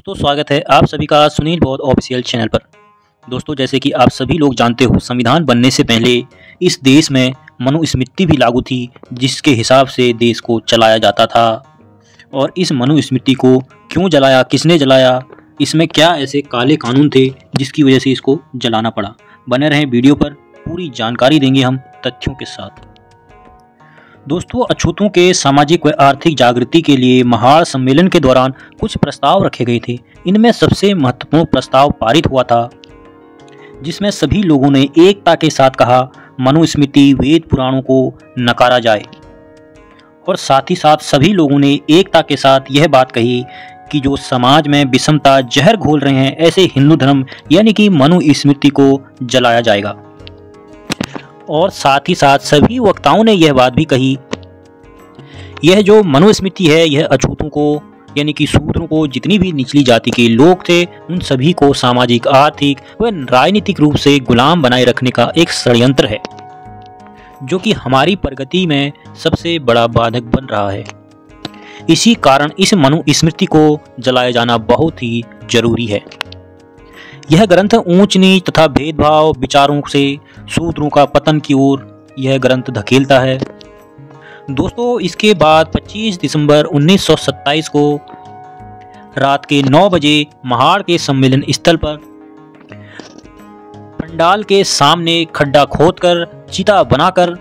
दोस्तों स्वागत है आप सभी का सुनील बौद्ध ऑफिशियल चैनल पर। दोस्तों जैसे कि आप सभी लोग जानते हो, संविधान बनने से पहले इस देश में मनुस्मृति भी लागू थी, जिसके हिसाब से देश को चलाया जाता था। और इस मनुस्मृति को क्यों जलाया, किसने जलाया, इसमें क्या ऐसे काले कानून थे जिसकी वजह से इसको जलाना पड़ा। बने रहें वीडियो पर, पूरी जानकारी देंगे हम तथ्यों के साथ। दोस्तों अछूतों के सामाजिक व आर्थिक जागृति के लिए महाड़ सम्मेलन के दौरान कुछ प्रस्ताव रखे गए थे। इनमें सबसे महत्वपूर्ण प्रस्ताव पारित हुआ था, जिसमें सभी लोगों ने एकता के साथ कहा मनुस्मृति वेद पुराणों को नकारा जाए। और साथ ही साथ सभी लोगों ने एकता के साथ यह बात कही कि जो समाज में विषमता जहर घोल रहे हैं, ऐसे हिंदू धर्म यानी कि मनुस्मृति को जलाया जाएगा। और साथ ही साथ सभी वक्ताओं ने यह बात भी कही, यह जो मनुस्मृति है यह अछूतों को यानी कि शूद्रों को, जितनी भी निचली जाति के लोग थे, उन सभी को सामाजिक, आर्थिक व राजनीतिक रूप से गुलाम बनाए रखने का एक षड्यंत्र है, जो कि हमारी प्रगति में सबसे बड़ा बाधक बन रहा है। इसी कारण इस मनुस्मृति को जलाया जाना बहुत ही जरूरी है। यह ग्रंथ ऊंच नीच तथा भेदभाव विचारों से शूद्रों का पतन की ओर यह ग्रंथ धकेलता है। दोस्तों इसके बाद 25 दिसंबर 1927 को रात के 9 बजे महाड़ के सम्मेलन स्थल पर पंडाल के सामने खड्डा खोदकर चिता बनाकर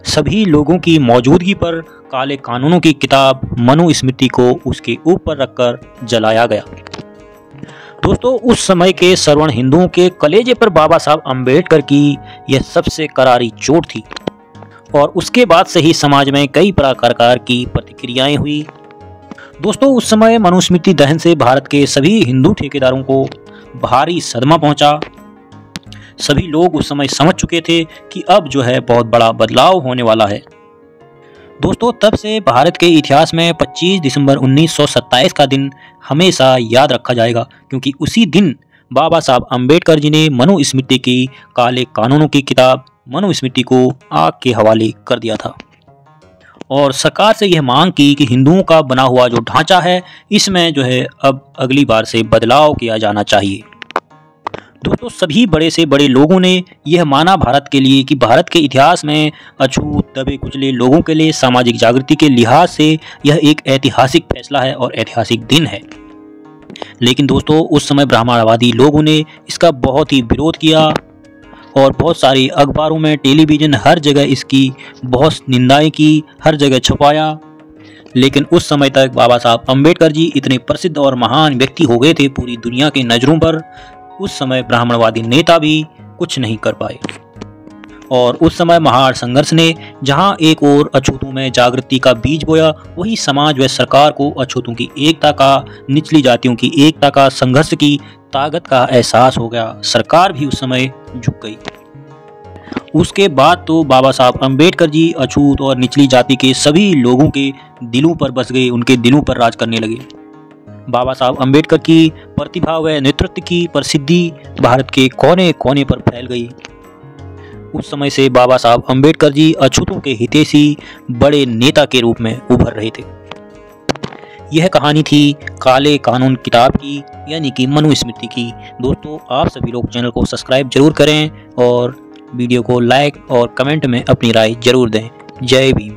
सभी लोगों की मौजूदगी पर काले कानूनों की किताब मनुस्मृति को उसके ऊपर रखकर जलाया गया। दोस्तों उस समय के श्रवण हिंदुओं के कलेजे पर बाबा साहब अम्बेडकर की यह सबसे करारी चोट थी। और उसके बाद से ही समाज में कई प्रकार की प्रतिक्रियाएं हुई। दोस्तों उस समय मनुस्मृति दहन से भारत के सभी हिंदू ठेकेदारों को भारी सदमा पहुंचा। सभी लोग उस समय समझ चुके थे कि अब जो है बहुत बड़ा बदलाव होने वाला है। दोस्तों तब से भारत के इतिहास में 25 दिसंबर 1927 का दिन हमेशा याद रखा जाएगा, क्योंकि उसी दिन बाबा साहब अम्बेडकर जी ने मनुस्मृति की काले कानूनों की किताब मनुस्मृति को आग के हवाले कर दिया था। और सरकार से यह मांग की कि हिंदुओं का बना हुआ जो ढांचा है, इसमें जो है अब अगली बार से बदलाव किया जाना चाहिए। दोस्तों सभी बड़े से बड़े लोगों ने यह माना भारत के लिए कि भारत के इतिहास में अछूत दबे कुचले लोगों के लिए सामाजिक जागृति के लिहाज से यह एक ऐतिहासिक फैसला है और ऐतिहासिक दिन है। लेकिन दोस्तों उस समय ब्राह्मणवादी लोगों ने इसका बहुत ही विरोध किया और बहुत सारे अखबारों में, टेलीविजन, हर जगह इसकी बहुत निंदाएं की, हर जगह छुपाया। लेकिन उस समय तक बाबा साहब अम्बेडकर जी इतने प्रसिद्ध और महान व्यक्ति हो गए थे पूरी दुनिया के नज़रों पर, उस समय ब्राह्मणवादी नेता भी कुछ नहीं कर पाए। और उस समय महाड़ संघर्ष ने जहां एक ओर अछूतों में जागृति का बीज बोया, वही समाज व सरकार को अछूतों की एकता का, निचली जातियों की एकता का, संघर्ष की ताकत का एहसास हो गया। सरकार भी उस समय झुक गई। उसके बाद तो बाबा साहब अम्बेडकर जी अछूत और निचली जाति के सभी लोगों के दिलों पर बस गए, उनके दिलों पर राज करने लगे। बाबा साहब अम्बेडकर की प्रतिभा व नेतृत्व की प्रसिद्धि भारत के कोने कोने पर फैल गई। उस समय से बाबा साहब अम्बेडकर जी अछूतों के हितैषी बड़े नेता के रूप में उभर रहे थे। यह कहानी थी काले कानून किताब की, यानी कि मनुस्मृति की। दोस्तों आप सभी लोग चैनल को सब्सक्राइब जरूर करें और वीडियो को लाइक और कमेंट में अपनी राय जरूर दें। जय भीम।